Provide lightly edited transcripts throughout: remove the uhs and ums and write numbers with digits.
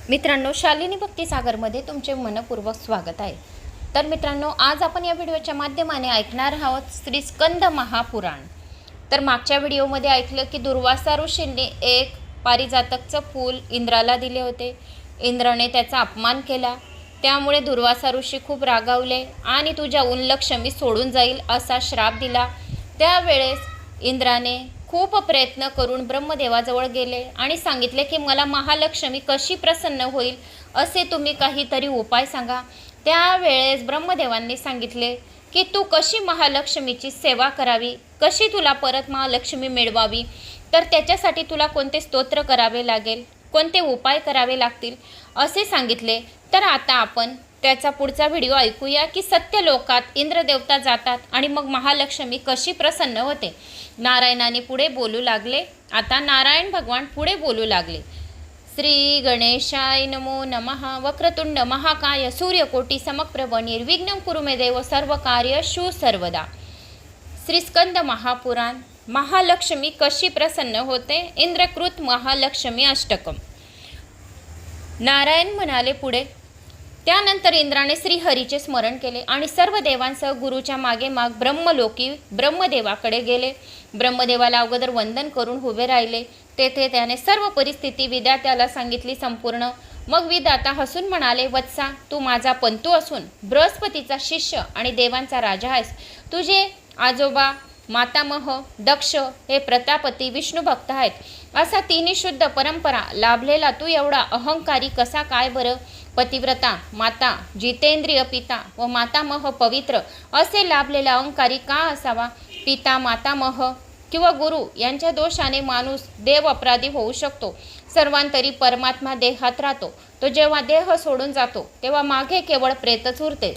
मित्रांनो, शालिनी भक्तिसागरमध्ये तुमचे मनपूर्वक स्वागत आहे। तर मित्रांनो, आज आपण या व्हिडिओच्या माध्यमाने ऐकणार आहोत श्री स्कंद महापुराण। तर मागच्या व्हिडिओमध्ये ऐकलं की दुर्वासा ऋषींनी एक पारिजातकचं फूल इंद्राला दिले होते। इंद्राने त्याचा अपमान केला, त्यामुळे दुर्वासा ऋषी खूप रागावले आणि तुझ्या उल्लक्ष्मी सोडून जाईल असा श्राप दिला। त्यावेळेस इंद्राने खूप प्रयत्न करून ब्रह्मदेवाजवळ गेले आणि सांगितले की मला महालक्ष्मी कशी प्रसन्न होईल असे तुम्ही काहीतरी उपाय सांगा। त्यावेळेस ब्रह्मदेवांनी सांगितले की तू कशी महालक्ष्मीची सेवा करावी, कशी तुला परत महालक्ष्मी मिळवावी, तर त्याच्यासाठी तुला कोणते स्तोत्र करावे लागेल, कोणते उपाय करावे लागतील असे सांगितले। तर आता आपण त्याचा पुढचा व्हिडिओ ऐकूया की सत्यलोकात इंद्रदेवता जातात आणि मग महालक्ष्मी कशी प्रसन्न होते। नारायणाने पुढे बोलू लागले। आता नारायण भगवान पुढे बोलू लागले। श्री गणेशाय नमो नमः। वक्रतुंड महाकाय सूर्यकोटी समप्रभ निर्विघ्नं कुरु मे देव सर्व कार्येषु सर्वदा। श्री स्कंद महापुराण। महालक्ष्मी कशी प्रसन्न होते, इंद्रकृत महालक्ष्मी अष्टकम। नारायण म्हणाले पुढे, त्यानंतर इंद्राने श्रीहरीचे स्मरण केले आणि सर्व देवांसह गुरुच्या मागे माग ब्रह्मलोकी ब्रह्मदेवाकडे गेले। ब्रह्मदेवाला अगोदर वंदन करून उभे राहिले। तेथे त्याने सर्व परिस्थिती विधात्याला सांगितली संपूर्ण। मग विधाता हसून म्हणाले, वत्सा, तू माझा पंतू असून बृहस्पतीचा शिष्य आणि देवांचा राजा आहेस। तुझे आजोबा मातामह दक्ष हे प्रतापती विष्णू भक्त आहेत। असा तिन्ही शुद्ध परंपरा लाभलेला तू एवढा अहंकारी कसा काय बरं? पतिव्रता माता, जितेंद्रिय पिता व मातामह पवित्र असे लाभलेला अहंकारी का असावा? पिता, मातामह किंवा गुरु यांच्या दोषाने माणूस देव अपराधी होऊ शकतो। सर्वांतरी परमात्मा देहात राहतो। तो जेव्हा देह सोडून जातो तेव्हा मागे केवळ प्रेतच उरते।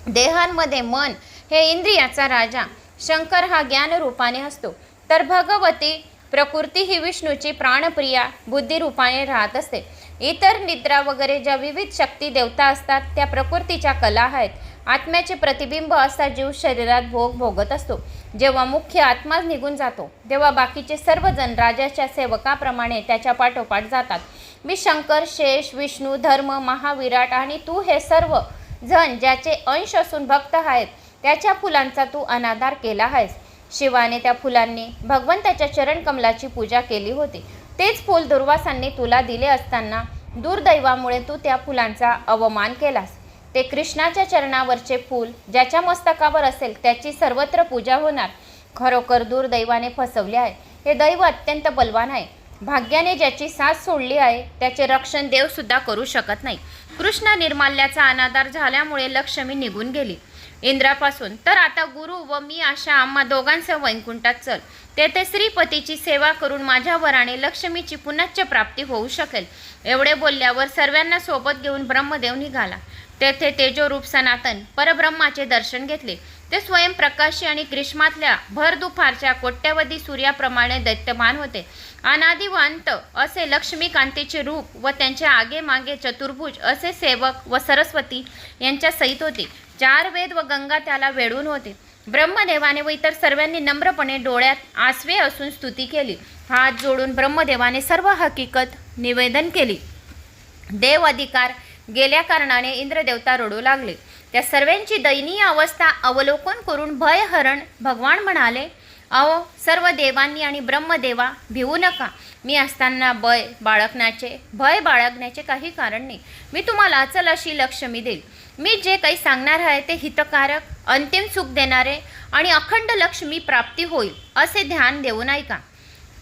देहांमध्ये मन हे इंद्रियाचा राजा, शंकर हा ज्ञान रूपाने असतो, तर भगवती प्रकृती ही विष्णूची प्राणप्रिया बुद्धी रूपाने राहत असते। इतर निद्रा वगैरे ज्या विविध शक्ती देवता असतात त्या प्रकृतीच्या कला आहेत। आत्म्याचे प्रतिबिंब असा जीव शरीरात भोग भोगत असतो। जेव्हा मुख्य आत्माच निघून जातो तेव्हा बाकीचे सर्वजण राजाच्या सेवकाप्रमाणे त्याच्या पाठोपाठ जातात। मी शंकर, शेष, विष्णू, धर्म, महाविराट आणि तू हे सर्व जण ज्याचे अंश असून भक्त आहेत त्याच्या फुलांचा तू अनादर केला आहेस। शिवाने त्या फुलांनी भगवंताच्या चरण कमलाची पूजा केली होती। तेच फूल दुर्वासांनी तुला दिले असताना दुर्दैवामुळे तू त्या फुलांचा अवमान केलास। ते कृष्णाच्या चरणावरचे फूल ज्याच्या मस्तकावर असेल त्याची सर्वत्र पूजा होणार। खरोखर दुर्दैवाने फसवले आहे। हे दैव अत्यंत बलवान आहे। भाग्याने ज्याची साथ सोडली आहे त्याचे रक्षण देवसुद्धा करू शकत नाही। कृष्ण निर्माल्याचा अनादर झाल्यामुळे लक्ष्मी निघून गेली इंद्रापासून। तर आता गुरु व मी अशा आम्हा दोघांसह वैकुंठात चल। तेथे श्रीपतीची सेवा करून माझ्या वराने लक्ष्मीची पुनश्च प्राप्ती होऊ शकेल। एवढे बोलल्यावर सर्वांना सोबत घेऊन ब्रह्मदेव निघाला। तेथे तेजोरूप सनातन परब्रह्माचे दर्शन घेतले। ते स्वयंप्रकाशी आणि ग्रीष्मातल्या भर दुपारच्या कोट्यवधी सूर्याप्रमाणे दैत्यमान होते। अनादि व अंत असे लक्ष्मीकांतीचे रूप व त्यांच्या आगे मागे चतुर्भुज असे सेवक व सरस्वती यांच्या सहित होते। 4 वेद व गंगा त्याला वेढून होते। ब्रह्मदेवाने व इतर सर्वांनी नम्रपणे डोळ्यात आसवे असून स्तुती केली। हात जोडून ब्रह्मदेवाने सर्व हकीकत निवेदन केली। देव अधिकार गेल्या कारणाने इंद्रदेवता रडू लागले। त्या सर्वांची दयनीय अवस्था अवलोकन करून भयहरण भगवान म्हणाले, अहो सर्व देवांनी आणि ब्रह्मदेवा, भिवू नका। मी असताना भय बाळगण्याचे काही कारण नाही। मी तुम्हाला अचल अशी लक्ष्मी देईल। मी जे काही सांगणार आहे ते हितकारक, अंतिम सुख देणारे आणि अखंड लक्ष्मी प्राप्ती होईल असे ध्यान देऊन ऐका।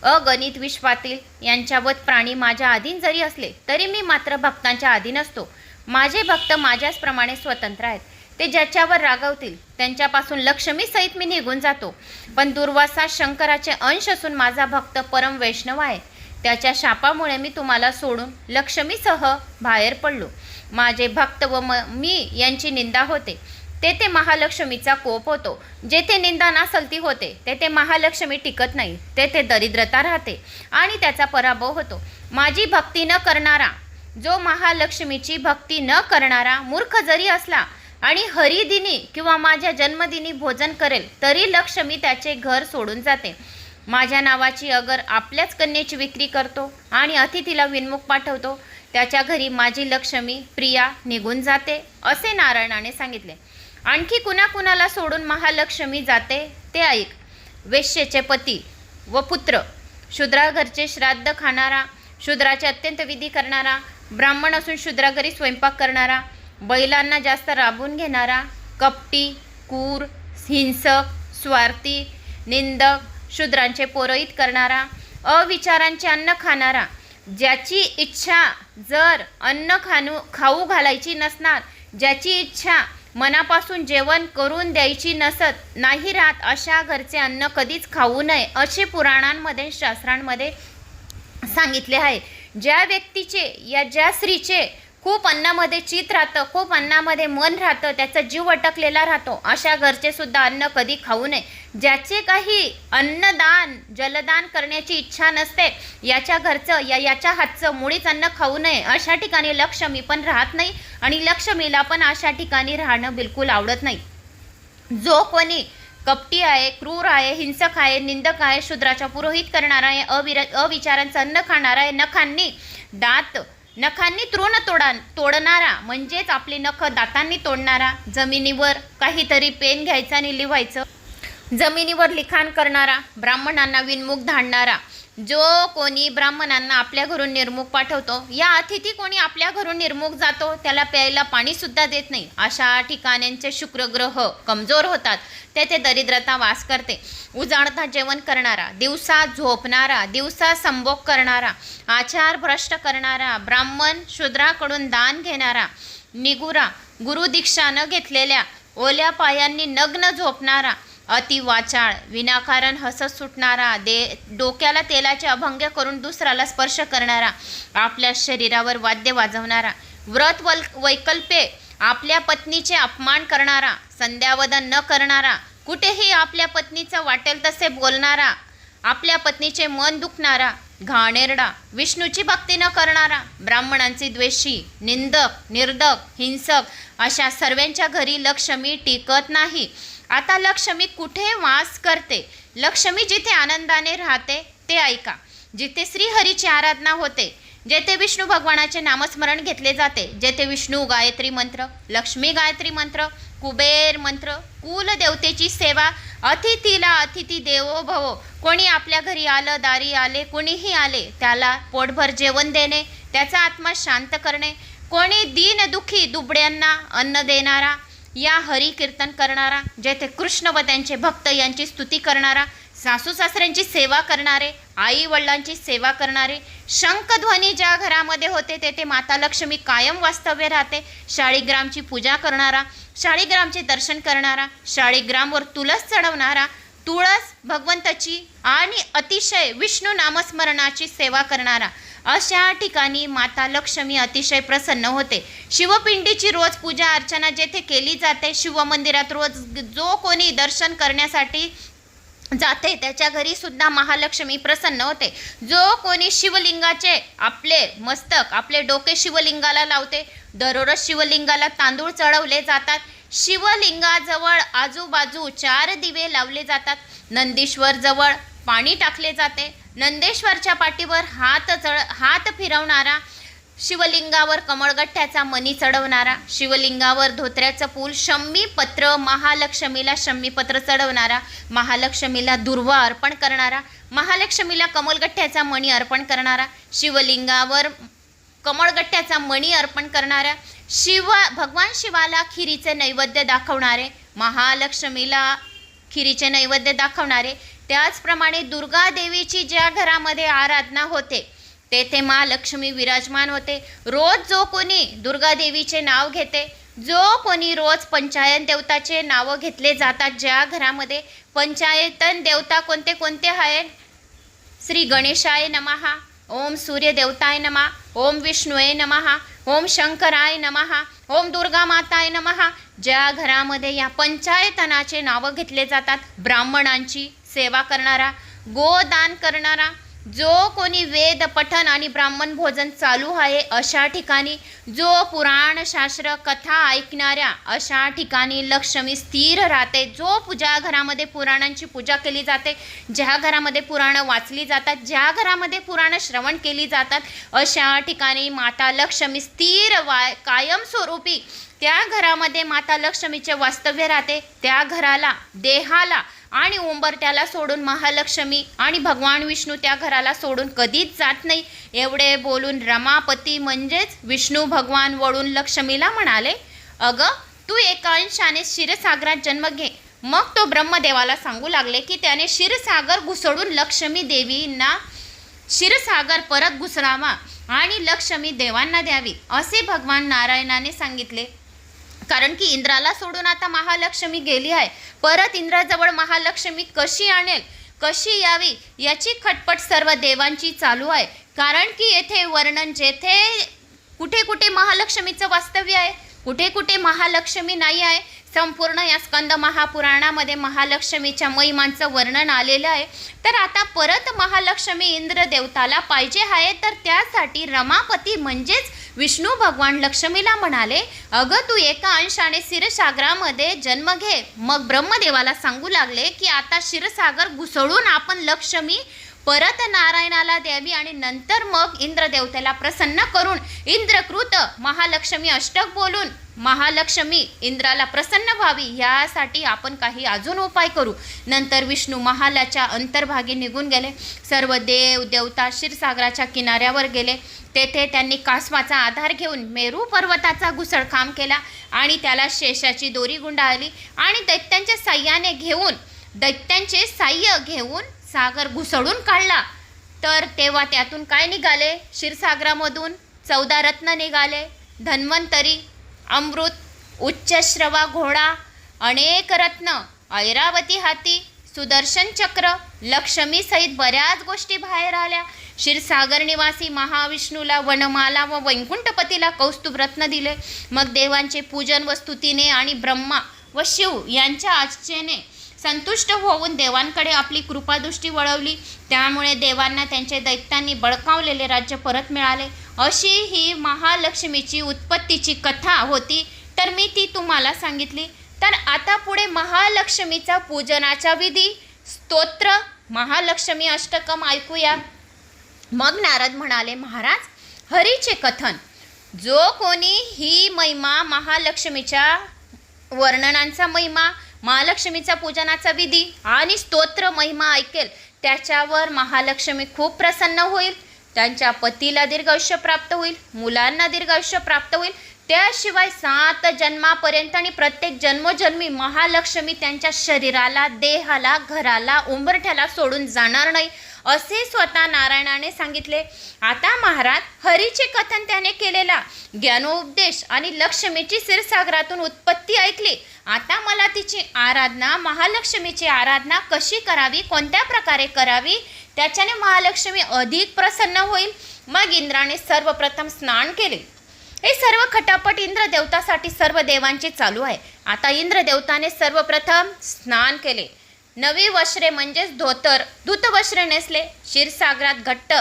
अगणित विश्वातील यांच्यावत प्राणी माझ्या अधीन जरी असले तरी मी मात्र भक्तांच्या अधीन असतो। माझे भक्त माझ्याचप्रमाणे स्वतंत्र आहेत। ते ज्याच्यावर रागवतील त्यांच्यापासून लक्ष्मी सहित मी निघून जातो। पण दुर्वासा शंकराचे अंश असून माझा भक्त परम वैष्णव आहे। त्याच्या शापामुळे मी तुम्हाला सोडून लक्ष्मीसह बाहेर पडलो। माझे भक्त व मी यांची निंदा होते तेथे महालक्ष्मीचा कोप होतो। जेथे निंदा नासलती होते तेथे महालक्ष्मी टिकत नाही। तेथे दरिद्रता राहते आणि त्याचा पराभव होतो। माझी भक्ती न करणारा, जो महालक्ष्मीची भक्ती न करणारा मूर्ख जरी असला आणि हरिदिनी किंवा माझ्या जन्मदिनी भोजन करेल तरी लक्ष्मी त्याचे घर सोडून जाते। माझ्या नावाची अगर आपल्याच कन्येची विक्री करतो आणि अतिथीला विनमुख पाठवतो त्याच्या घरी माझी लक्ष्मी प्रिया निघून जाते असे नारायणाने सांगितले. आणखी कुणाकुणाला सोडून महालक्ष्मी जाते ते ऐक. वेश्येचे पती व पुत्र, शूद्रा घरचे श्राद्ध खाणारा, शूद्राचे अत्यंत विधी करणारा, ब्राह्मण असून शूद्रा घरी स्वयंपाक करणारा, बैलांना जास्त राबून घेणारा, कपटी, क्रूर, हिंसक, स्वार्थी, निंदक, शूद्रांचे पौरोहित करणारा, अविचारांचे अन्न खाणारा, ज्याची इच्छा जर अन्न खाऊ घालायची नसणार, ज्याची इच्छा मनापासून जेवण करून द्यायची नसत नाही राहत, अशा घरचे अन्न कधीच खाऊ नये असे पुराणांमध्ये शास्त्रांमध्ये सांगितले आहे. ज्या व्यक्तीचे या ज्या स्त्रीचे खूप अन्नामध्ये चित राहतं, खूप अन्नामध्ये मन राहतं, त्याचा जीव अटकलेला राहतो, अशा घरचे सुद्धा अन्न कधी खाऊ नये. ज्याचे काही अन्नदान जलदान करण्याची इच्छा नसते, याच्या घरचं याच्या हातचं मुळीच अन्न खाऊ नये. अशा ठिकाणी लक्ष्मी पण राहत नाही आणि लक्ष्मीला पण अशा ठिकाणी राहणं बिलकुल आवडत नाही. जो कोणी कपटी आहे, क्रूर आहे, हिंसक आहे, निंदक आहे, शूद्राचा पुरोहित करणारा आहे, अविचारांचं अन्न खाणारा आहे, नखांनी तृण तोडणारा म्हणजेच आपली नख दातांनी तोडणारा, जमिनीवर काहीतरी पेन घ्यायचं आणि लिहायचं, जमिनीवर लिखाण करणारा, ब्राह्मणांना विनमुख धाडणारा, जो कोणी ब्राह्मणांना आपल्या घरून निर्मुख पाठवतो, या अतिथी कोणी आपल्या घरून निर्मुख जातो त्याला प्यायला पाणीसुद्धा देत नाही, अशा ठिकाणांचे शुक्रग्रह कमजोर होतात, तेथे दरिद्रता वास करते. उजाडता जेवण करणारा, दिवसा झोपणारा, दिवसा संभोग करणारा, आचार भ्रष्ट करणारा, ब्राह्मण शूद्राकडून दान घेणारा, निगुरा, गुरुदीक्षा न घेतलेल्या, ओल्या पायांनी नग्न झोपणारा, अतिवाचाळ, विनाकारण हसत सुटणारा, डोक्याला तेलाचे अभंग करून दुसऱ्याला स्पर्श करणारा, आपल्या शरीरावर वाद्य वाजवणारा, व्रत वैकल्पे आपल्या पत्नीचे अपमान करणारा, संध्यावदन न करणारा, कुठेही आपल्या पत्नीचं वाटेल तसे बोलणारा, आपल्या पत्नीचे मन दुखणारा, घाणेरडा, विष्णूची भक्ती न करणारा, ब्राह्मणांचे द्वेषी, निंदक, निर्दक, हिंसक, अशा सर्वांच्या घरी लक्ष्मी टिकत नाही. आता लक्ष्मी कुठे वास करते? लक्ष्मी जिथे आनंदाने राहते ते ऐका. जिथे श्रीहरीची आराधना होते, जेथे विष्णू भगवानाचे नामस्मरण घेतले जाते, जेथे विष्णू गायत्री मंत्र, लक्ष्मी गायत्री मंत्र, कुबेर मंत्र, कुलदेवतेची सेवा, अतिथीला अतिथी देवो भव, कोणी आपल्या घरी आलं, दारी आले, कोणीही आले त्याला पोटभर जेवण देणे, त्याचा आत्मा शांत करणे, कोणी दीन दुखी दुबड्यांना अन्न देणारा, या हरी कीर्तन करणारा, जेथे कृष्ण व त्यांचे भक्त यांची स्तुती करणारा, सासू सासऱ्यांची सेवा करणारे, आई वडिलांची सेवा करणारे, शंखध्वनी ज्या घरामध्ये होते तेथे माता लक्ष्मी कायम वास्तव्य राहते, शाळीग्रामची पूजा करणारा, शाळीग्रामचे दर्शन करणारा, शाळीग्रामवर तुळस चढवणारा, तुळस भगवंताची आणि अतिशय विष्णू नामस्मरणाची सेवा करणारा, अशा ठिकाणी माता लक्ष्मी अतिशय प्रसन्न होते. शिवपिंडीची रोज पूजा अर्चना जेथे केली जाते, शिवमंदिरात रोज जो कोणी दर्शन करण्यासाठी जाते त्याच्या घरी सुद्धा महालक्ष्मी प्रसन्न होते. जो कोणी शिवलिंगाचे आपले मस्तक आपले डोके शिवलिंगाला लावते, दररोज शिवलिंगाला तांदूळ चढवले जातात, शिवलिंगाजवळ आजूबाजू 4 दिवे लावले जातात, नंदीश्वर जवळ पाणी टाकले जाते, नंदेश्वरच्या पाठीवर हात फिरवणारा, शिवलिंगावर कमळगठ्ठ्याचा मणी चढवणारा, शिवलिंगावर धोत्र्याचं फूल शम्मीपत्र, महालक्ष्मीला शम्मीपत्र चढवणारा, महालक्ष्मीला दुर्वा अर्पण करणारा, महालक्ष्मीला कमळगठ्ठ्याचा मणी अर्पण करणारा, शिवलिंगावर कमळगठ्ठ्याचा मणी अर्पण करणारा, भगवान शिवाला खिरीचे नैवेद्य दाखवणारे, महालक्ष्मीला खिरीचे नैवेद्य दाखवणारे, त्याचप्रमाणे दुर्गा देवीची ज्या घरामध्ये आराधना होते तेथे महालक्ष्मी विराजमान होते. रोज जो कोणी दुर्गा देवीचे नाव घेते, जो कोणी रोज पंचायन देवताचे नाव घेतले जातात, ज्या घरामध्ये पंचायतन देवता कोणते कोणते आहेत? श्री गणेशाय नमः, ओम सूर्य देवताय नमः, ओम विष्णुये नमः, ओम शंकराय नमः, ओम दुर्गा माताय नमः. ज्या घरामध्ये या पंचायतनाचे नावं घेतले जातात, ब्राह्मणांची सेवा करणारा, गोदान करणारा, जो कोणी वेद पठण आणि ब्राह्मण भोजन चालू आहे अशा ठिकाणी, जो पुराण शास्त्र कथा ऐकणाऱ्या अशा ठिकाणी लक्ष्मी स्थिर राहते. जो पूजा घरामध्ये पुराणांची पूजा केली जाते, ज्या घरामध्ये पुराणं वाचली जातात, ज्या घरामध्ये पुराणं श्रवण केली जातात अशा ठिकाणी माता लक्ष्मी स्थिर कायमस्वरूपी त्या घरामध्ये माता लक्ष्मीचे वास्तव्य राहते. त्या घराला, देहाला आणि उंबरट्याला सोडून महालक्ष्मी आणि भगवान विष्णू त्या घराला सोडून कधीच जात नाही. एवढे बोलून रमापती म्हणजेच विष्णू भगवान वळून लक्ष्मीला म्हणाले, अगं तू एका अंशाने क्षीरसागरात जन्म घे. मग तो ब्रह्मदेवाला सांगू लागले की त्याने क्षीरसागर घुसळून लक्ष्मी देवींना क्षीरसागर परत घुसळावा आणि लक्ष्मी देवांना द्यावी असे भगवान नारायणाने सांगितले. कारण की इंद्राला सोडून आता महालक्ष्मी गेली आहे. परत इंद्राजवळ महालक्ष्मी कशी आणेल, कशी यावी याची खटपट सर्व देवांची चालू आहे. कारण की येथे वर्णन जेथे कुठे कुठे महालक्ष्मीचं वास्तव्य आहे, कुठे कुठे महालक्ष्मी नाही आहे. संपूर्ण या स्कंद महापुराणामध्ये महालक्ष्मीच्या महिमांचं वर्णन आलेलं आहे. तर आता परत महालक्ष्मी इंद्र देवताला पाहिजे आहे. तर त्यासाठी रमापती म्हणजेच विष्णू भगवान लक्ष्मीला म्हणाले, अगं तू एका अंशाने क्षीरसागरामध्ये जन्म घे. मग ब्रह्मदेवाला सांगू लागले की आता क्षीरसागर घुसळून आपण लक्ष्मी परत नारायणाला द्यावी आणि नंतर मग इंद्रदेवतेला प्रसन्न करून इंद्रकृत महालक्ष्मी अष्टक बोलून महालक्ष्मी इंद्राला प्रसन्न व्हावी यासाठी आपण काही अजून उपाय करू. नंतर विष्णू महालाच्या अंतर्भागी निघून गेले. सर्व देव देवता क्षीरसागराच्या किनाऱ्यावर गेले. तेथे त्यांनी कासवाचा आधार घेऊन मेरू पर्वताचा घुसळखांब केला आणि त्याला शेषाची दोरी गुंडाळली आणि दैत्यांचे साह्य घेऊन सागर घुसळून काढला. तर तेव्हा त्यातून काय निघाले? क्षीरसागरामधून 14 रत्न निघाले, धन्वंतरी, अमृत, उच्चश्रवा घोडा, अनेक रत्न, ऐरावती हाती, सुदर्शन चक्र, लक्ष्मी सहित बऱ्याच गोष्टी बाहेर आल्या. क्षीरसागर निवासी महाविष्णूला वनमाला व वैकुंठपतीला कौस्तुभ रत्न दिले. मग देवांचे पूजन व स्तुतीने आणि ब्रह्मा व शिव यांच्या आचेने संतुष्ट होऊन देवांकडे आपली कृपादृष्टी वळवली. त्यामुळे देवांना त्यांचे दैत्यांनी बळकावलेले राज्य परत मिळाले. अशी ही महालक्ष्मीची उत्पत्तीची कथा होती. तर मी ती तुम्हाला सांगितली. तर आता पुढे महालक्ष्मीचा पूजनाचा विधी, स्तोत्र, महालक्ष्मी अष्टकम ऐकूया. मग नारद म्हणाले, महाराज हरीचे कथन, जो कोणी ही महिमा महालक्ष्मीच्या वर्णनांचा महिमा, महालक्ष्मीचा पूजनाचा विधी आणि स्तोत्र महिमा ऐकेल त्याच्यावर महालक्ष्मी खूप प्रसन्न होईल. त्यांच्या पतीला दीर्घायुष्य प्राप्त होईल, मुलांना दीर्घायुष्य प्राप्त होईल. त्याशिवाय 7 जन्मापर्यंत आणि प्रत्येक जन्मोजन्मी महालक्ष्मी त्यांच्या शरीराला, देहाला, घराला, उंबरठ्याला सोडून जाणार नाही असे स्वतः नारायणाने सांगितले. आता महाराज हरीचे कथन त्याने केलेला ज्ञानोपदेश आणि लक्ष्मीची क्षीरसागरातून उत्पत्ती ऐकली. आता मला तिची आराधना, महालक्ष्मीची आराधना कशी करावी, कोणत्या प्रकारे करावी, त्याच्याने महालक्ष्मी अधिक प्रसन्न होईल. मग इंद्राने सर्वप्रथम स्नान केले. हे सर्व खटापट इंद्रदेवतासाठी सर्व देवांचे चालू आहे. आता इंद्रदेवताने सर्वप्रथम स्नान केले. नवी वस्त्रे म्हणजेच धूत वस्त्रे नेसले. क्षीरसागरात घट्ट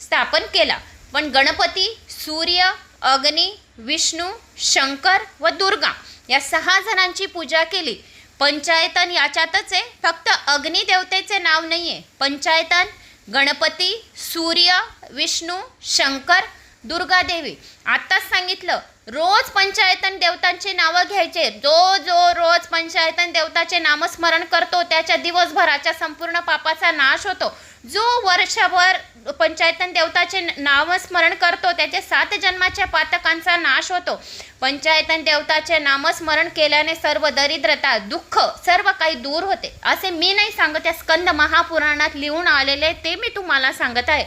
स्थापन केला. पण गणपती, सूर्य, अग्नी, विष्णू, शंकर व दुर्गा या 6 जणांची पूजा केली. पंचायतन याच्यातच आहे, फक्त अग्निदेवतेचे नाव नाही आहे. पंचायतन गणपती, सूर्य, विष्णू, शंकर, दुर्गा देवी. आत्ताच सांगितलं, रोज पंचायतन देवतांची नावं घ्यायचे. जो रोज पंचायतन देवताचे नामस्मरण करतो त्याच्या दिवसभराच्या संपूर्ण पापाचा नाश होतो. जो वर्षभर पंचायतन देवताचे नामस्मरण करतो त्याचे 7 जन्माच्या पातकांचा नाश होतो. पंचायतन देवताचे नामस्मरण केल्याने सर्व दरिद्रता, दुःख सर्व काही दूर होते. असे मी नाही सांगत, त्या स्कंद महापुराणात लिहून आलेले ते मी तुम्हाला सांगत आहे.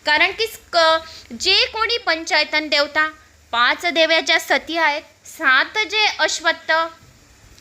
कारण की जे कोणी पंचायतन देवता, 5 देव्याच्या सती आहेत, 7 जे अश्वत्थ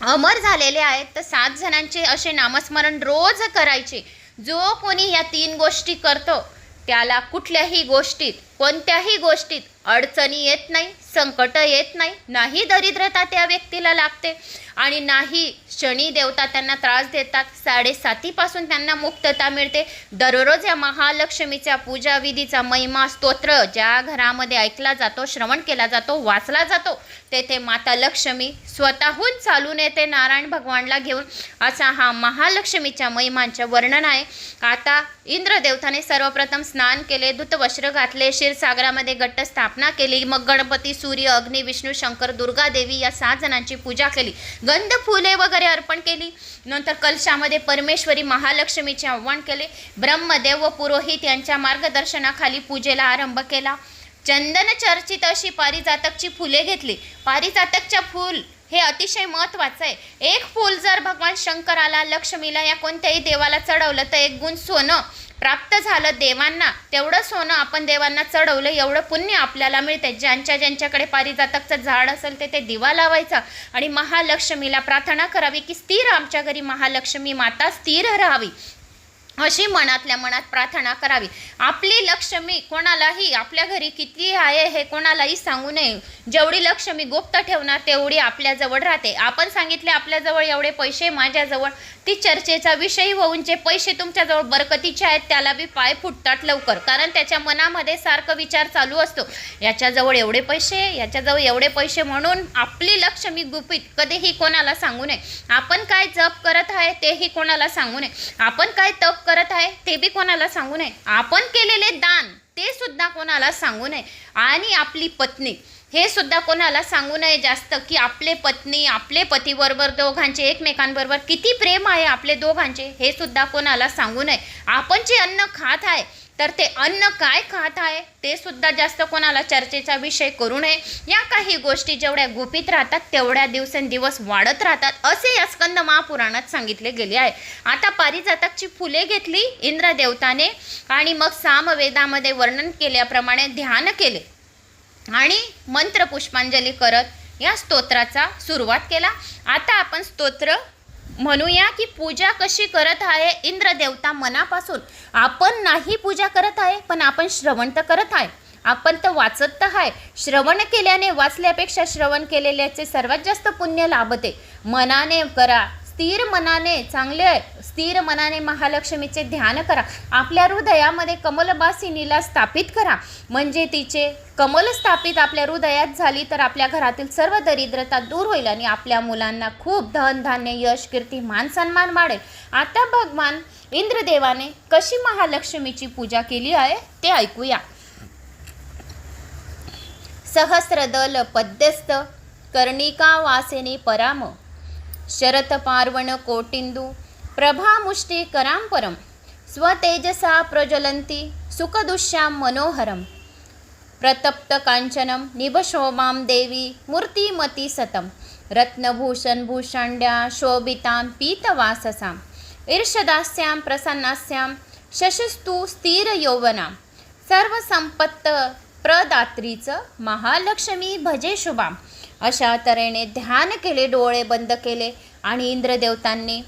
अमर झालेले आहेत, तर 7 जणांचे असे नामस्मरण रोज करायचे. जो कोणी या 3 गोष्टी करतो त्याला कुठल्याही गोष्टीत कोणत्याही गोष्टीत अडचणी येत नाही, संकट येत नाही, नाही दरिद्रता त्या व्यक्तीला लागते आणि नाही शनी देवता त्यांना त्रास देतात. 7:30पासून त्यांना मुक्तता मिळते. दररोज या महालक्ष्मीच्या पूजा विधीचा महिमा स्तोत्र ज्या घरामध्ये ऐकला जातो, श्रवण केला जातो, वाचला जातो, तेथे माता लक्ष्मी स्वतःहून चालून येते नारायण भगवानला घेऊन. असा हा महालक्ष्मीच्या महिमांचे वर्णन आहे. आता इंद्रदेवताने सर्वप्रथम स्नान केले, धुतवस्त्र घातले, क्षीरसागरामध्ये घट्ट स्थापना केली. मग गणपती, सूर्य, अग्नी, विष्णू, शंकर, दुर्गा देवी या 6 जणांची पूजा केली. गंध फुले वगैरे अर्पण केली. नंतर कलशामध्ये परमेश्वरी महालक्ष्मीचे आव्हान केले. ब्रह्मदेव व पुरोहित यांच्या मार्गदर्शनाखाली पूजेला आरंभ केला. चंदन चर्चित अशी पारिजातकची फुले घेतली. पारिजातकच्या फूल हे अतिशय महत्त्वाचं आहे. एक फूल जर भगवान शंकराला, लक्ष्मीला या कोणत्याही देवाला चढवलं तर 1 गुण सोनं प्राप्त झालं देवांना. तेवढं सोनं आपण देवांना चढवलं एवढं पुण्य आपल्याला मिळते. ज्यांच्याकडे पारिजातकचं झाड असेल ते दिवा लावायचा आणि महालक्ष्मीला प्रार्थना करावी की स्थिर आमच्या घरी महालक्ष्मी माता स्थिर राहावी, अशी मनातल्या मनात प्रार्थना करावी. आपली लक्ष्मी कोणालाही आपल्या घरी किती आहे हे कोणालाही सांगू नये. जेवढी लक्ष्मी गुप्त ठेवणार तेवढी आपल्याजवळ राहते. आपण सांगितले आपल्याजवळ एवढे पैसे माझ्याजवळ, ती चर्चेचा विषय होऊन जे पैसे तुमच्याजवळ बरकतीचे आहेत त्याला बी पाय फुटतात लवकर. कारण त्याच्या मनामध्ये सारखं विचार चालू असतो, याच्याजवळ एवढे पैसे, याच्याजवळ एवढे पैसे. म्हणून आपली लक्ष्मी गुपित कधीही कोणाला सांगू नये. आपण काय जप करत आहे तेही कोणाला सांगू नये. आपण काय तप करत आहे ते बी कोणाला सांगू नये. आपण केलेले दान ते सुद्धा कोणाला सांगू नये. आणि आपली पत्नी हे सुद्धा कोणाला सांगू नये जास्त, की आपले पत्नी आपले पतीबरोबर दोघांचे एकमेकांबरोबर किती प्रेम आहे आपले दोघांचे हे सुद्धा कोणाला सांगू नये. आपण जे अन्न खात आहे तर ते अन्न काय खात आहे ते सुद्धा जास्त कोणाला चर्चेचा विषय करू नये. या काही गोष्टी जेवढ्या गुपित राहतात तेवढ्या दिवसेंदिवस वाढत राहतात, असे या स्कंद महापुराणात सांगितले गेले आहे. आता पारिजातकची फुले घेतली इंद्रदेवताने आणि मग सामवेदामध्ये वर्णन केल्याप्रमाणे ध्यान केले आणि मंत्र पुष्पांजली करत या स्तोत्राचा सुरुवात केला. आता आपण स्तोत्र म्हणूया की पूजा कशी करत आहे इंद्रदेवता मनापासून. आपण नाही पूजा करत आहे पण आपण श्रवण तर करत आहे, आपण तर वाचत तर आहे. श्रवण केल्याने वाचल्यापेक्षा श्रवण केलेल्याचे सर्वात जास्त पुण्य लाभते. मनाने करा, स्थिर मनाने, चांगले स्थिर मनाने महालक्ष्मीचे ध्यान करा. आपल्या हृदयामध्ये कमलबासिनीला स्थापित करा. म्हणजे तिचे कमल स्थापित आपल्या हृदयात झाली तर आपल्या घरातील सर्व दरिद्रता दूर होईल आणि आपल्या मुलांना खूप धन धान्य, यश, कीर्ती, मान सन्मान वाढेल. आता भगवान इंद्रदेवाने कशी महालक्ष्मीची पूजा केली आहे ते ऐकूया. सहस्रदल पद्यस्थ कर्णिका वासिनी पराम शरत पार्वण कोटिंदू प्रभामुष्टी करांपरम स्वतेजसा प्रज्वलंती सुखदुष्यां मनोहरम प्रतप्त कांचनम निभशोभां देवी मूर्तिमती सतम रत्नभूषण भूषांड्या शोभितां पीतवाससां ईर्षदास्यां प्रसन्नास्यां शशस्तु स्थिर यौवनां सर्वसंपत्त प्रदात्रीचं महालक्ष्मी भजे शुभाम. अशा तऱ्हेने ध्यान केले, डोळे बंद केले आणि इंद्रदेवतांनी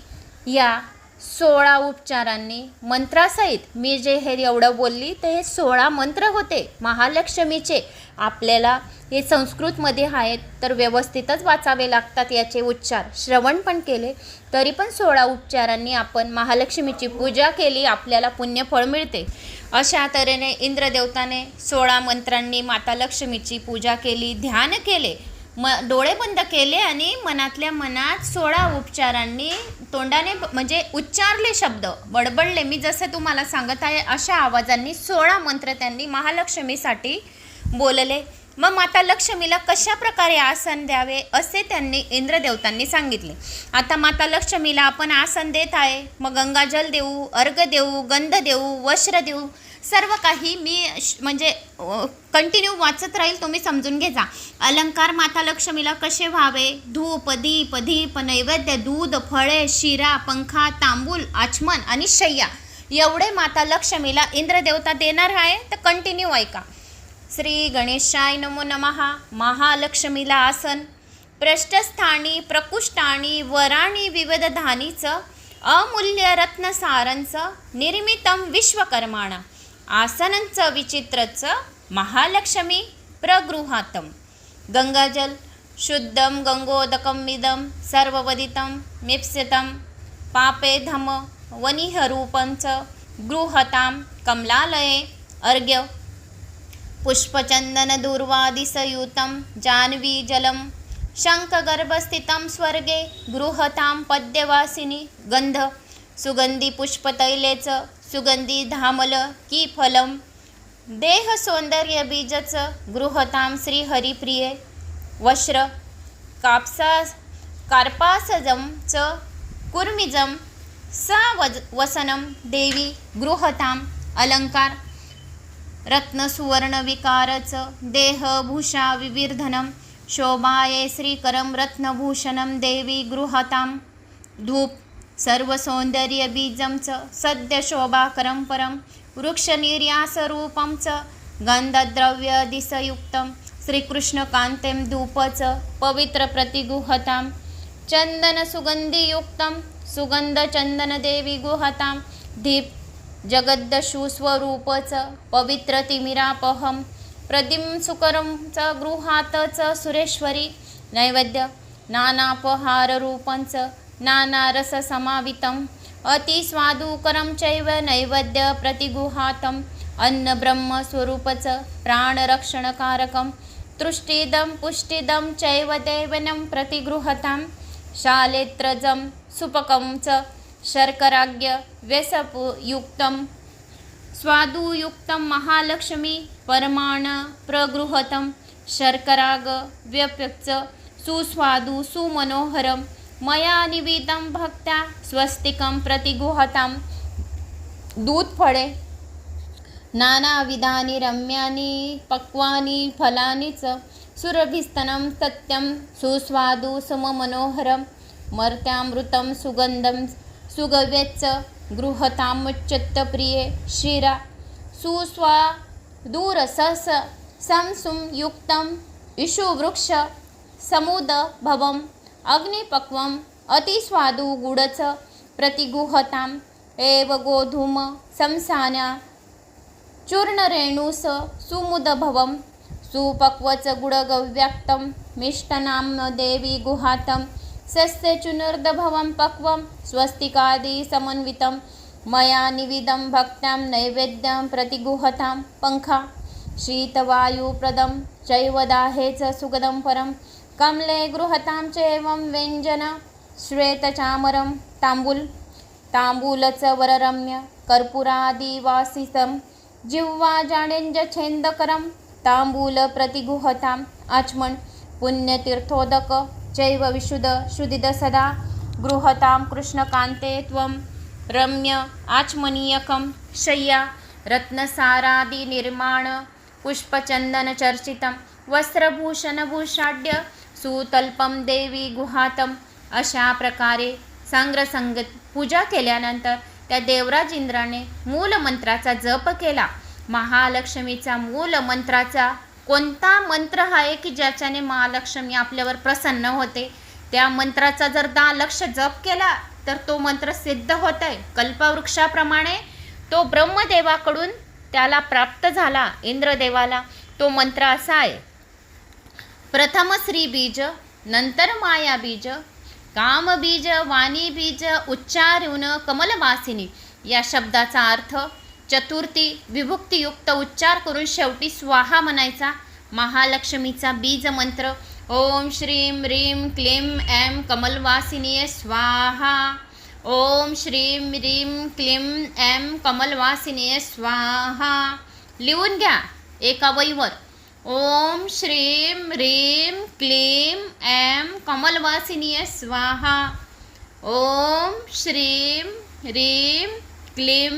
या 16 उपचारांनी मंत्रासहित, मी जे हे एवढं बोलली ते 16 मंत्र होते महालक्ष्मीचे. आपल्याला हे संस्कृतमध्ये आहेत तर व्यवस्थितच वाचावे लागतात याचे उच्चार. श्रवण पण केले तरी पण 16 उपचारांनी आपण महालक्ष्मीची पूजा केली, आपल्याला पुण्यफळ मिळते. अशा तऱ्हेने इंद्रदेवताने 16 मंत्रांनी माता लक्ष्मीची पूजा केली, ध्यान केले, डोळे बंद केले आणि मनातल्या मनात 16 उपचारांनी तोंडाने म्हणजे उच्चारले, शब्द बडबडले. मी जसं तुम्हाला सांगत आहे अशा आवाजांनी 16 मंत्र त्यांनी महालक्ष्मीसाठी बोलले. मग माता लक्ष्मीला कशा प्रकारे आसन द्यावे असे त्यांनी इंद्रदेवतांनी सांगितले. आता माता लक्ष्मीला आपण आसन देत आहे, मग गंगाजल देऊ, अर्घ देऊ, गंध देऊ, वस्त्र देऊ, सर्व काही मी म्हणजे कंटिन्यू वाचत राहील, तुम्ही समजून घे जा. अलंकार माता लक्ष्मीला कसे व्हावे, धूप, दीप, दीप, नैवेद्य, दूध, फळे, शिरा, पंखा, तांबूल, आचमन आणि शय्या एवढे माता लक्ष्मीला इंद्रदेवता देणार आहे. तर कंटिन्यू ऐका. श्री गणेशाय नमो नमः. महालक्ष्मीला आसन पृष्ठस्थानी प्रकुष्ठानी वराणी विविध धानीचं अमूल्य रत्नसारंचं निर्मितं विश्वकर्माणा आसनंचं विचित्रचं महालक्ष्मी प्रगृहातं गंगाजल शुद्धं गंगोदकमिदं सर्ववदितं मीप्सितं पापेधम वनिहरूपं च गृहतां कमलालये अर्घ्य पुष्पचन्दनदूर्वादिसयुतं जाह्नवीजलं शङ्खगर्भस्थितं स्वर्गे गृहतां पद्यवासिनी गंध सुगंधी पुष्पतैले च सुगंधी धामल की फलं देहसौंदर्यबीजच गृहतां श्रीहरिप्रिये वस्त्र कार्पासजं च कुर्मिजं वसनं देवी गृहतां अलंकार रत्नसुवर्णविकार च देहभूषा विविर्धनं शोभाये श्रीकरं रत्नभूषणं देवी गृहतां धूप सर्वसौन्दर्यबीजं च सद्यशोभाकरं परं वृक्षनिर्यासरूपं च गन्धद्रव्यदिशयुक्तं श्रीकृष्णकान्तं धूप च पवित्रप्रतिगृहतां चन्दनसुगन्धियुक्तं सुगन्धचन्दनदेवी गुहतां दीप जगद्दशुस्वरूप च पवित्रतिमिरापहं प्रदिंसुकरं च गृहात च सुरेश्वरी नैवेद्य नानापहाररूपं च नानारससमावितम् अतिस्वादुकरं चैव नैवेद्य प्रतिगृहातम् अन्नब्रह्मस्वरूप च प्राणरक्षणकारकं तुष्टिदं पुष्टिदं चैव देवनं प्रतिगृहतां शालेत्रजं सुपकं च शर्कराग्य व्यसयुक्तं स्वादुयुक्तं महालक्ष्मी परमाण प्रगृहतं शर्कराग व्यप्यच सुस्वादु सुमनोहरं मया निवेदितं भक्त्या स्वस्तिकं प्रतिगृहतां दूधफळे नानाविधानि रम्यानि पक्वानि फलानि च सुरभिस्तनं सत्यं सुस्वादु सममनोहरं मर्त्यामृतं सुगन्धं सुगव्यच्च गृहतामुच्चित्तप्रिये शिरा सुस्वादुरसस संयुक्तं इषुवृक्ष समुदभवम् अग्निपक्वम् अतिस्वादु गुडच प्रतिगृहताम् एव गोधूम संसान्या चूर्णरेणुस सुमुदभवं सुपक्वच गुडगव्यक्तं मिष्टनाम्न देवी गुहातं सस्यचूर्णर्दभवं पक्वं स्वस्तिकादि समन्वितं मया निविदं भक्त्यां नैवेद्यं प्रतिगृहतां पंखा शीतवायुप्रदं चैव दाहे च सुगदं परं कमले गृहतां च एवं व्यञ्जन श्वेतचामरं ताम्बूलच वररम्य कर्पूरादिवासितं जिह्वा जाणेञ्जछेन्दकरं ताम्बूल प्रतिगृहताम् आचमन पुण्यतीर्थोदक चैव विशुद्ध शुद्धिद सदा गृहतां कृष्णकान्ते त्वं रम्य आचमनीयकं शय्या रत्नसारादिनिर्माण पुष्पचन्दनचर्चितं वस्त्रभूषणभूषाढ्य सुतल्पं देवी गुहातम् अशा प्रकारे सांग्रसंगत पूजा केल्यानंतर त्या देवराज इंद्राने मूलमंत्राचा जप केला. महालक्ष्मीचा मूलमंत्राचा कोणता मंत्र आहे की ज्याच्याने महालक्ष्मी आपल्यावर प्रसन्न होते? त्या मंत्राचा जर 10 लक्ष जप केला तर तो मंत्र सिद्ध होत आहे. कल्पवृक्षाप्रमाणे तो ब्रह्मदेवाकडून त्याला प्राप्त झाला. इंद्रदेवाला तो मंत्र असा आहे: प्रथम श्री बीज, नंतर माया बीज, काम बीज, वाणी बीज उच्चारून कमलवासिनी. या शब्दाचा अर्थ चतुर्थी विभक्तियुक्त उच्चार करून शेवटी स्वाहा म्हणायचा. महालक्ष्मीचा बीज मंत्र ओम श्रीं ह्रीं क्लीं ऐं कमलवासिनीये स्वाहा. ओम श्रीं ह्रीं क्लीं ऐं कमलवासिनीये स्वाहा. लिहून घ्या एका वहीवर. ओम श्रीं ह्रीं क्लीं ऐं कमलवासिनीये स्वाहा. ओम श्रीं ह्रीं क्लीं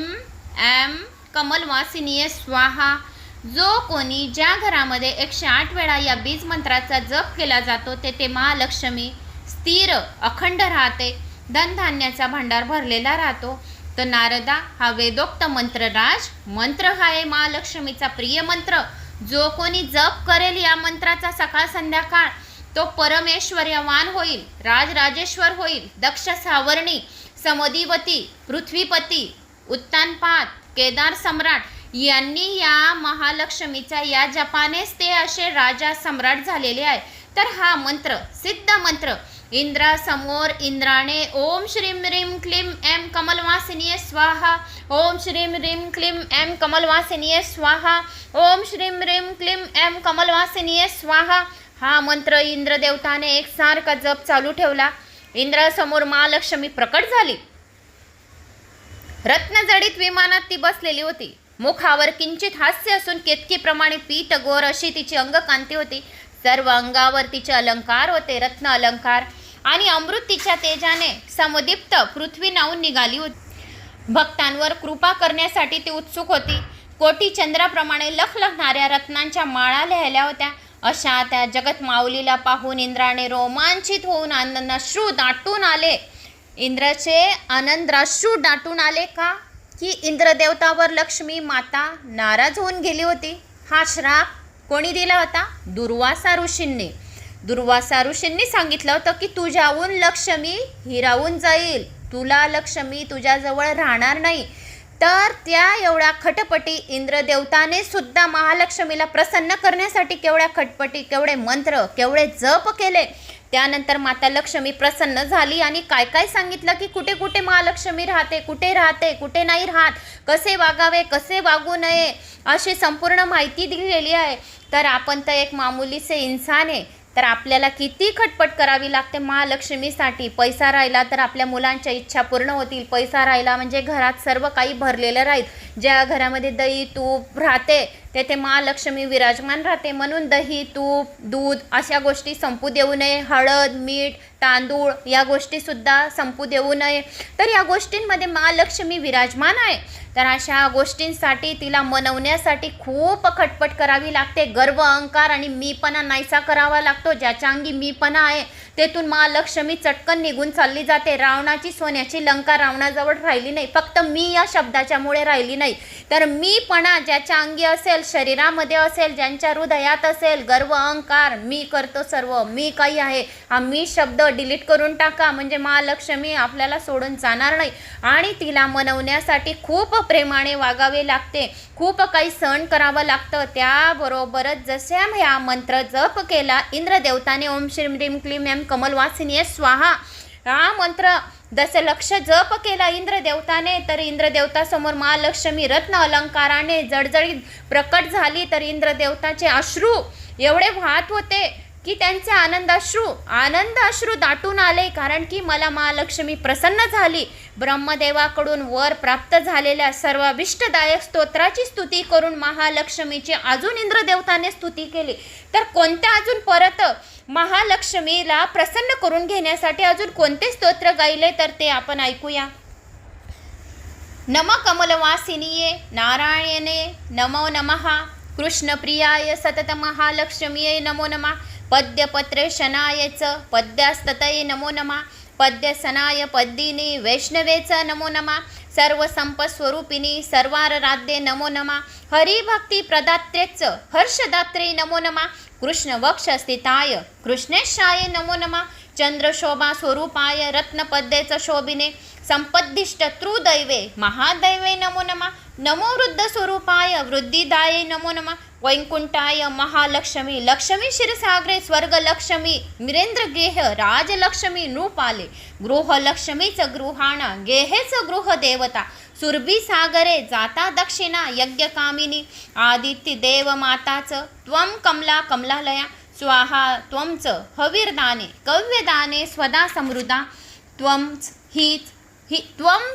ऐं कमलवासिनीये स्वाहा. जो कोणी ज्या घरामध्ये 108 वेळा या बीज मंत्राचा जप केला जातो तेथे महालक्ष्मी स्थिर अखंड राहते. धनधान्याचा भांडार भरलेला राहतो. तर नारदा हा वेदोक्त मंत्रराज मंत्र हा आहे महालक्ष्मीचा प्रिय मंत्र. जो कोणी जप करेल या मंत्राचा सकाळ संध्याकाळ तो परमेश्वर्यवान होईल, राजराजेश्वर होईल. दक्ष सावर्णी, समधिपती, पृथ्वीपती, उत्तानपात, केदार सम्राट यांनी या महालक्ष्मीचा या जपानेच ते असे राजा सम्राट झालेले आहे. तर हा मंत्र सिद्ध मंत्र इंद्रासमोर इंद्राने ओम श्रीम ह्रीम क्लीम एम कमलवासिनीये स्वाहा, ओम श्रीम ह्रीम क्लीम एम कमलवासिनीये स्वाहा, ओम श्रीम ह्रीम क्लीम एम कमलवासिनीये स्वाहा हा मंत्र इंद्रदेवताने एकसारखा जप चालू ठेवला. इंद्रासमोर महालक्ष्मी प्रकट झाली. रत्नजडित विमानात ती बसलेली होती. मुखावर किंचित हास्य असून केतकीप्रमाणे पीत गोर अशी तिची अंगकांती होती. सर्व अंगावर तिचे अलंकार होते, रत्न अलंकार, आणि अमृत तिच्या तेजाने समदीप्त पृथ्वी नाहून निघाली होती. भक्तांवर कृपा करण्यासाठी ती उत्सुक होती. कोटी चंद्राप्रमाणे लखलखणाऱ्या रत्नांच्या माळा लिहिल्या होत्या. अशा त्या जगत माऊलीला पाहून इंद्राने रोमांचित होऊन आनंदाश्रू दाटून आले. इंद्राचे आनंदाश्रू दाटून आले का की इंद्रदेवतावर लक्ष्मी माता नाराज होऊन गेली होती. हा श्राप कोणी दिला होता? दुर्वासा ऋषींनी. दुर्वासा ऋषींनी सांगितलं होतं की तुझ्याहून लक्ष्मी हिरावून जाईल, तुला लक्ष्मी तुझ्याजवळ राहणार नाही. तर त्या एवढ्या खटपटी इंद्रदेवताने सुद्धा महालक्ष्मीला प्रसन्न करण्यासाठी केवढ्या खटपटी, केवढे मंत्र, केवढे जप केले. त्यानंतर माता लक्ष्मी प्रसन्न झाली आणि काय काय सांगितलं की कुठे कुठे महालक्ष्मी राहते, कुठे नाही राहत, कसे वागावे, कसे वागू नये, अशी संपूर्ण माहिती दिलेली आहे. तर आपण तर एक मामुलीचे इन्सान आहे, तर आपल्याला किती खटपट करावी लागते महालक्ष्मीसाठी. पैसा राहिला तर आपल्या मुलांच्या इच्छा पूर्ण होतील. पैसा राहिला म्हणजे घरात सर्व काही भरलेलं राहील. ज्या घरामध्ये दही तूप राहते तेथे महालक्ष्मी विराजमान राहते. म्हणून दही तूप दूध अशा गोष्टी संपू देऊ नये. हळद मीठ तांदूळ या गोष्टीसुद्धा संपू देऊ नये. तर या गोष्टींमध्ये महालक्ष्मी विराजमान आहे. तर अशा गोष्टींसाठी तिला मनवण्यासाठी खूप खटपट करावी लागते. गर्व अहंकार आणि मीपणा नाहीसा करावा लागतो. ज्याच्या अंगी मीपणा आहे तेथून महालक्ष्मी चटकन निघून चालली जाते. रावणाची सोन्याची लंका रावणाजवळ राहिली नाही, फक्त मी या शब्दाच्यामुळे राहिली नाही. तर मीपणा ज्याच्या अंगी असेल, शरीरामध्ये असेल, ज्यांच्या हृदयात असेल, गर्व अहंकार, मी करतो सर्व, मी काही आहे, हा मी शब्द डिलीट करून टाका. म्हणजे महालक्ष्मी आपल्याला सोडून जाणार नाही. आणि तिला मनवण्यासाठी खूप प्रेमाने वागावे लागते, खूप काही सहन करावं लागतं. त्याबरोबरच जसे ह्या मंत्र जप केला इंद्रदेवताने ओम श्रीम ह्रीम क्लीम एम कमलवासिनीये स्वाहा हा मंत्र जसे लक्ष जप केला इंद्रदेवताने, तर इंद्रदेवतासमोर महालक्ष्मी रत्न अलंकाराने जडजडीत प्रकट झाली. तर इंद्रदेवताचे अश्रू एवढे वाहत होते की त्यांचे आनंद अश्रू दाटून आले. कारण की मला महालक्ष्मी प्रसन्न झाली. ब्रह्मदेवाकडून वर प्राप्त झालेल्या सर्व अभिष्टदायक स्तोत्राची स्तुती करून महालक्ष्मीची अजून इंद्रदेवताने स्तुती केली. तर कोणत्या अजून परत महालक्ष्मीला प्रसन्न करून घेण्यासाठी अजून कोणते स्तोत्र गायले तर ते आपण ऐकूया. नम कमलवासिनीये नारायणे नमो नमः, कृष्णप्रियाय सतत महालक्ष्मीये नमो नमः, पद्यपत्रे शनायच पद्यास्ततये नमो नमः, पद्यसनाय पद्दिनी वैष्णवेच नमो नमः, सर्वसंपस्वरूपिणी सर्वाराध्ये नमो नमः, हरिभक्ती प्रदात्रेच हर्षदात्रे नमो नमः, कृष्णवक्षस्थिताय कृष्णेशाय नमो नमः, चंद्रशोभा स्वरूपाय रत्नपद्येच शोभिने संपद्दिष्ट त्रुदैवे महादैवे नमो नमः, नमो वृद्ध स्वरूपाय वृद्धिदाये नमो नमः, वैकुंठाय महालक्ष्मी लक्ष्मी क्षीरसागरे स्वर्गलक्ष्मी मिरेंद्र गेह राजलक्ष्मी नृपाले गृहलक्ष्मीच गृहाणा गेहेच गृहदेवता सुरभी सागरे जाता दक्षिणा यज्ञकामिनी आदित्य देव माताच त्वं कमला कमलालया स्वाहा त्वंच हवीरदाने कव्यदाने स्वदा समृद्धा त्वं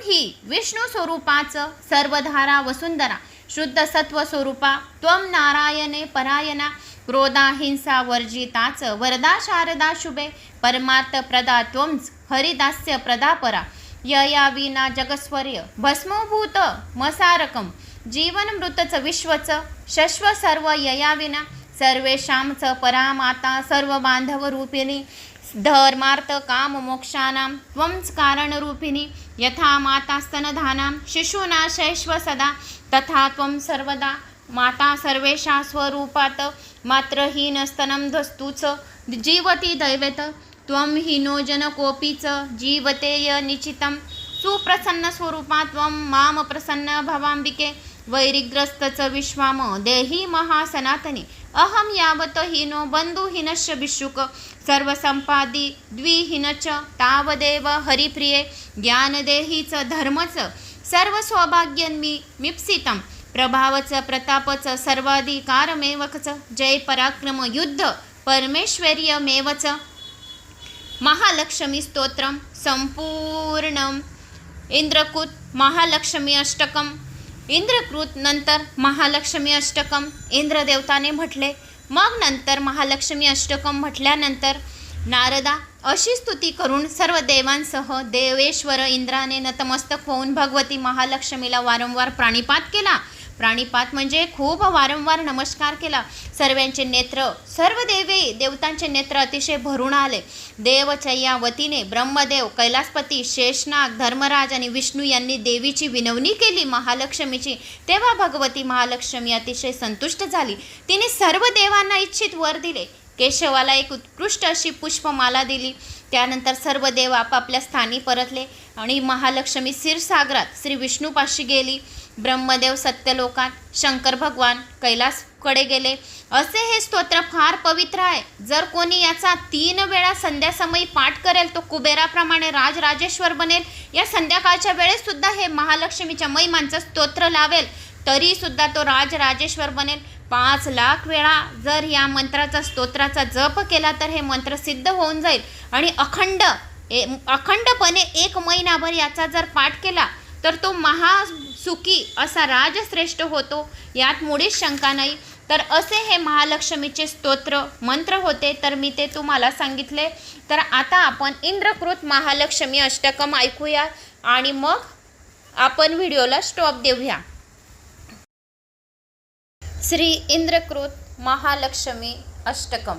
ही विष्णू स्वरूपाचं सर्वधारा वसुंधरा शुद्ध सत्व स्वरूपा त्वं नारायणे परायणा क्रोधा हिंसा वर्जिताच वरदा शारदा शुभे परमार्थ प्रदा त्वंच हरिदास्य प्रदा परा यया विना जगस्वर्य भस्मभूत मसारकम जीवन मृतच विश्वच शश्व सर्व यया विना सर्वेषांच परामाता सर्व बांधव रूपिणी धर्मार्थ काम मोक्षानां त्वंच कारणरूपिणी यथा माता स्तनधानां शिशूना शैश्व सदा तथा त्वं सर्वदा माता सर्वेषा स्वरूपात मात्रहीन स्तनं धस्तुच जीवती दैवत त्वं हीनो जनकोपीच जीवतेय निचितं सुप्रसन्न स्वरूपा त्वं माम प्रसन्न भवांबिके वैरिग्रस्तच विश्वाम देही महासनातनी अहम यावत हीनो बंधुहीनश्च भिक्षुक सर्वसंपादी द्विहीनच तावदेव हरिप्रिये ज्ञानदेहीच धर्मच सर्व सौभाग्यन्मी मिप्सितम प्रभावच प्रतापच सर्वाधिकारमेवच जय पराक्रम युद्ध परमेश्वर्यमेवच महालक्ष्मी स्तोत्रम संपूर्णम इंद्रकृत महालक्ष्मी अष्टकम इंद्रकृत नंतर महालक्ष्मी अष्टकम इंद्रदेवताने म्हटले. मग नंतर महालक्ष्मी अष्टकम म्हटल्यानंतर नारदा अशी स्तुती करून सर्व देवांसह देवेश्वर इंद्राने नतमस्तक होऊन भगवती महालक्ष्मीला वारंवार प्राणिपात केला. प्राणिपात म्हणजे खूप वारंवार नमस्कार केला. सर्वांचे नेत्र सर्व देवतांचे नेत्र अतिशय भरून आले. देवचय्या वतीने ब्रह्मदेव कैलासपती शेषनाग धर्मराज आणि विष्णू यांनी देवीची विनवणी केली महालक्ष्मीची. तेव्हा भगवती महालक्ष्मी अतिशय संतुष्ट झाली. तिने सर्व देवांना इच्छित वर दिले. केशवाला एक उत्कृष्ट अशी पुष्पमाला दिली. त्यानंतर सर्व देव आपापल्या स्थानी परतले आणि महालक्ष्मी क्षीरसागरात श्री विष्णूपाशी गेली. ब्रह्मदेव सत्यलोकात, शंकर भगवान कैलासकडे गेले. असे हे स्तोत्र फार पवित्र आहे. जर कोणी याचा 3 वेळा संध्यासमयी पाठ करेल तो कुबेराप्रमाणे राजराजेश्वर बनेल. या संध्याकाळच्या वेळेस सुद्धा हे महालक्ष्मीच्या महिमांचं स्तोत्र लावेल तरी सुद्धा तो राजराजेश्वर बनेल. 5 लाख वेळा जर या मंत्राचा स्तोत्राचा जप केला तर हे मंत्र सिद्ध होऊन जाईल. आणि अखंडपणे 1 महिनाभर याचा जर पाठ केला तर तो महासुखी असा राजश्रेष्ठ होतो. यात मुळीच शंका नाही. तर असे हे महालक्ष्मीचे स्तोत्र मंत्र होते. तर मी ते तुम्हाला सांगितले. तर आता आपण इंद्रकृत महालक्ष्मी अष्टकम ऐकूया आणि मग आपण व्हिडिओला स्टॉप देऊया. श्री इंद्रकृत महालक्ष्मी अष्टकम.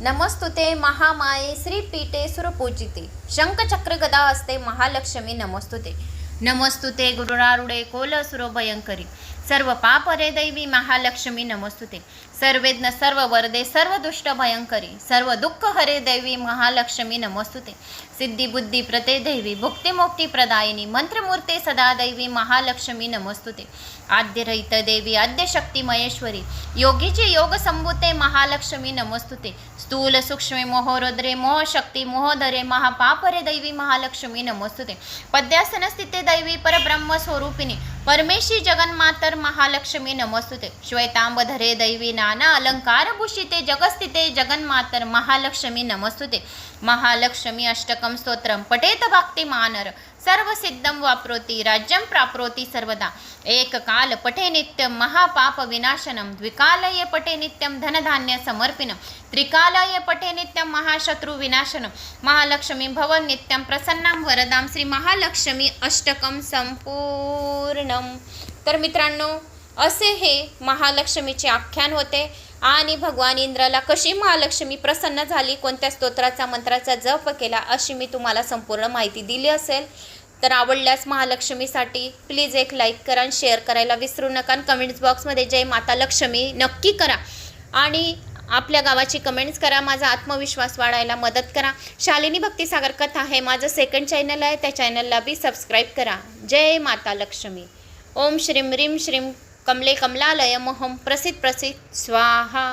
नमस्तुते महामाये श्रीपीठे सुरपूजिते शंखचक्र गदा हस्ते महालक्ष्मी नमस्तुते. नमस्तुते गुरुरारूढे कोलसुरो भयंकरी सर्व पापरे दैवी महालक्ष्मी नमस्तुते. सर्वेज्ञ सर्व वरदे सर्व दुष्ट भयंकरी सर्व दुःख हरे दैवी महालक्ष्मी नमस्तुते. सिद्धी बुद्धी प्रते दैवी भुक्तिमुक्ती प्रदायिनी मंत्रमूर्ते सदा दैवी महालक्ष्मी नमस्तुते. आद्यरहित देवी आद्यशक्ती महेश्वरी योगीची योग संभूते महालक्ष्मी नमस्तुते. स्थूल सूक्ष्मे मोहरुद्रे मोहशक्ती मोहधरे महापापरे दैवी महालक्ष्मी नमस्तुते. पद्यासन स्थिते दैवी परब्रह्म स्वरूपिणी परमेशी जगन्मातर महालक्ष्मी नमस्तुते. श्वेतांबधरे दैवी नाना अलंकार भूषिते जगस्थिते जगन्मातर महालक्ष्मी नमस्तुते. महालक्ष्मी अष्टकम स्तोत्रम पठेत भक्तिमानर सर्व सिद्धम वाप्रोति राज्यम प्राप्नोति सर्वदा. एक काल पठे नित्यम महापाप विनाशनम द्विकालये पठे नित्यम धनधान्य समर्पिणम त्रिकालये पठे नित्यम महाशत्रु विनाशनम महालक्ष्मी भवन नित्यम प्रसन्नम वरदाम. श्री महालक्ष्मी अष्टकम संपूर्णम. तर मित्रांनो असे हे महालक्ष्मीचे आख्यान होते आणि भगवान इंद्राला कशी महालक्ष्मी प्रसन्न झाली, कोणत्या स्तोत्राचा मंत्राचा जप केला अशी मी तुम्हाला संपूर्ण माहिती दिली असेल. तर आवडल्यास महालक्ष्मीसाठी प्लीज एक लाईक करा आणि शेअर करायला विसरू नका. कमेंट्स बॉक्समध्ये जय माता लक्ष्मी नक्की करा आणि आपल्या गावाची कमेंट्स करा. माझा आत्मविश्वास वाढायला मदत करा. शालिनी भक्तिसागर कथा हे माझं 2nd चॅनल आहे. त्या चॅनलला बी सबस्क्राईब करा. जय माता लक्ष्मी. ओम श्रीम ह्रीम श्रीम कमले कमलालय मोहम प्रसिद्ध स्वाहा.